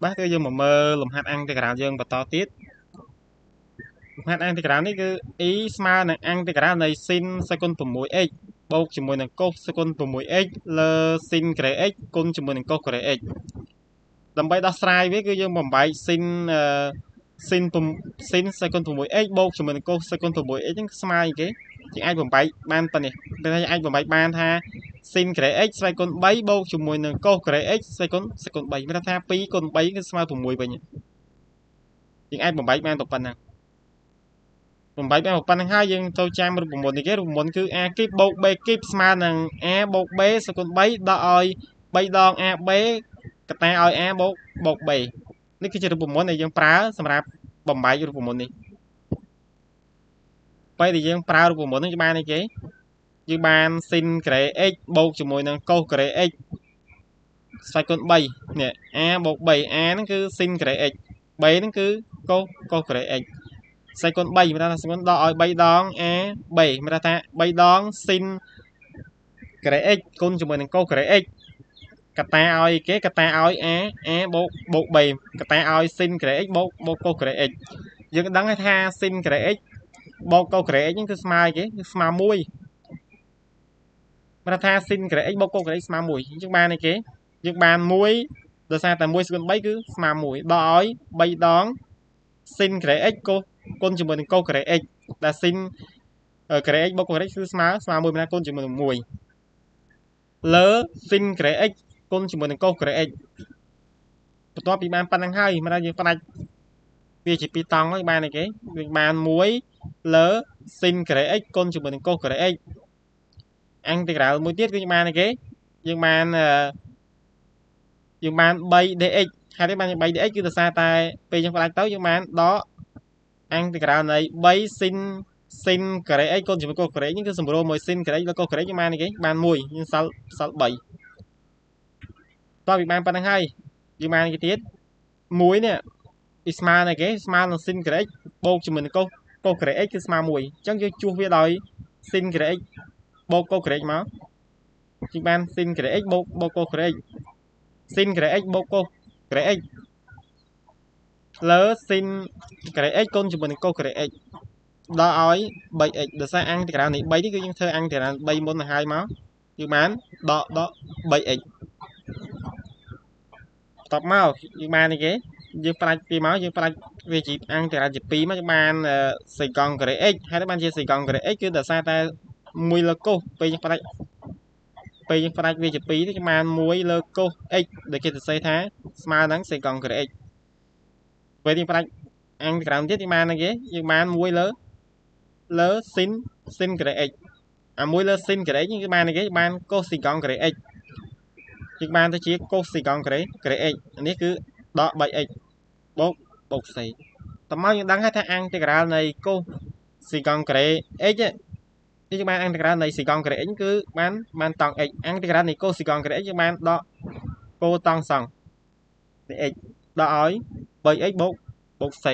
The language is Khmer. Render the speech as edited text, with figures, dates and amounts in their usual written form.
បាទគឺយើងមកមើលលំហាត់អន្តេក្រាលយើងបន្តទៀតលំហាត់អន្តេក្រាលនេះគឺ e ស្មើនឹងអន្តេក្រាលនៃ sin សេគុណ 6x បូកជាមួយនឹង cos សេគុណ 6x លើ sin ក្រេ x គុណជាមួយនឹង cos ក្រេ x ដើម្បីដោះស្រាយវាគឺយើងបំបែក sin sin សេគុណ 6x បូកជាមួយនឹង cos សេគុណ 6x ហ្នឹងស្មើអីគេយើងអាចបំបែកបានប៉ុណ្នេះតែអាចបំបែកបានថា sin ក្រេ x ស្វ័យគុណ 3 បូកជាមួយនឹង cos ក្រេ x ស្វ័យគុណ 3មានន័យថា2គុណ3គឺស្មើ6វិញយើងអាចបំបែកបានប៉ុណ្ណឹងបំបែកបានប៉ុណ្ណឹងហើយយើងចូលចាំរូបមន្តនេះគេរូបមន្តគឺ a គីបបូក b គីបស្មើនឹង a បូក b សេគុណ 3 ដកឲ្យ3ដង ab កតាឲ្យ a បូក b នេះគឺជារូបមន្តដែលយើងប្រើសម្រាប់បំបែករូបមន្តនេះពេលដែលយើងប្រើរូបមន្តនេះបានអីគេយើងបាន sin ក្រេ x បូកជាមួយនឹង cos ក្រេ x ស្វ័យគុណ3នេះ a បូក 3 a ហ្នឹងគឺ sin ក្រេ x b ហ្នឹងគឺ cos ក្រេ x ស្វ័យគុណ3មានន័យថាស្វ័យគុណដកឲ្យ3ដង a b មានន័យថា3ដង sin ក្រេ x គុណជាមួយនឹង cos ក្រេ x កតាឲ្យគេកតាឲ្យ a បូក b កតាឲ្យ sin ក្រេ x បូក cos ក្រេ x យើងដឹងថា sin ក្រេ x បូក cos ក្រេ x ហ្នឹងគឺស្មើគេគឺស្មើ1មានន័យថា sin ក្រេ x បូក cos ក្រេ x ស្មើ1យើងបានអីគេយើងបាន1ដោយសារតែ1សេគុណ3គឺស្មើ1ដកឲ្យ3ដង sin ក្រេ x គុណជាមួយនឹង cos ក្រេ x ដែល sin ក្រេ x បូក cos ក្រេ x គឺស្មើ1មានគុណជាមួយនឹង1លើ sin ក្រេ x គុណជាមួយនឹង cos ក្រេ x បន្ទាប់ពីបានប៉ុណ្្នឹងហើយមិនថាយើងផ្ដាច់វាជា2តង់ហើយបានអីគេយើងបាន1លើ sin ក្រេ x គុណជាមួយនឹង cos ក្រេ x អន្តេក្រាលមួយទៀតគឺយើងបានអីគេយើងបាន 3dx ហេតុអីបាន 3dx គឺដោយសារតែពេលយើងផ្ដាច់ទៅយើងបានដកអន្តេក្រាលនៃ3 sin ក្រេ x គុណជាមួយ cos ក្រេ x នេះគឺសម្រួលមួយ sin ក្រេ x លើ cos ក្រេ x យើងបានអីគេបាន1យើងសល់3តោះវាបានប៉ុណ្្នឹងហើយយើងបានអីគេទៀត1នេះវាស្មើនឹងគេស្មើនឹង sin ក្រេ x បូកជាមួយនឹង cos ក្រេ x គឺស្មើ1អញ្ចឹងយើងជួសវាដោយ sin ក្រេ x បូក cos ក្រេ x មកយើងបាន sin ក្រេ x បូក cos ក្រេ x sin ក្រេ x បូក cos ក្រេ x លើ sin ក្រេ x គុណជាមួយនឹង cos ក្រេ x ដល់ឲ្យ 3x ដោយសារអន្តេក្រាលនេះ3នេះគឺយើងធ្វើអន្តេក្រាល3មុនទៅហើយមកយើងបានដក 3x បន្ទាប់មកយើងបានអីគេយើងផ្ដាច់ពីមកយើងផ្ដាច់វាជាអន្តេក្រាលជា2មកយើងបាន secant ក្រេ x ហើយបានជា secant ក្រេ x គឺដោយសារតែ1លើ cos ពេលយើងផ្ដាច់វាជា2នេះយើងបាន1លើ cos x ដែលគេសរសេរថាស្មើនឹង secant ក្រេ x ពេលយើងផ្ដាច់អន្តេក្រាលទៀតយើងបានអីគេយើងបាន1លើ sin ក្រេ x អា1លើ sin ក្រេ x នេះគឺបានអីគេបាន cos secant ក្រេ x យើងបានទៅជា cos secant ក្រេ x នេះគឺដក 3x បូក c តើមកយើងដឹងហើយថាអន្តេក្រាលនៃ cos secant ក្រេ x នេះយើងបានអន្តេក្រាលនៃ secant ក្រេ x គឺបានតង់ x អន្តេក្រាលនៃ cos secant ក្រេ x យើងបានដក cos តង់សង់នៃ x ដកឲ្យ 3x បូក c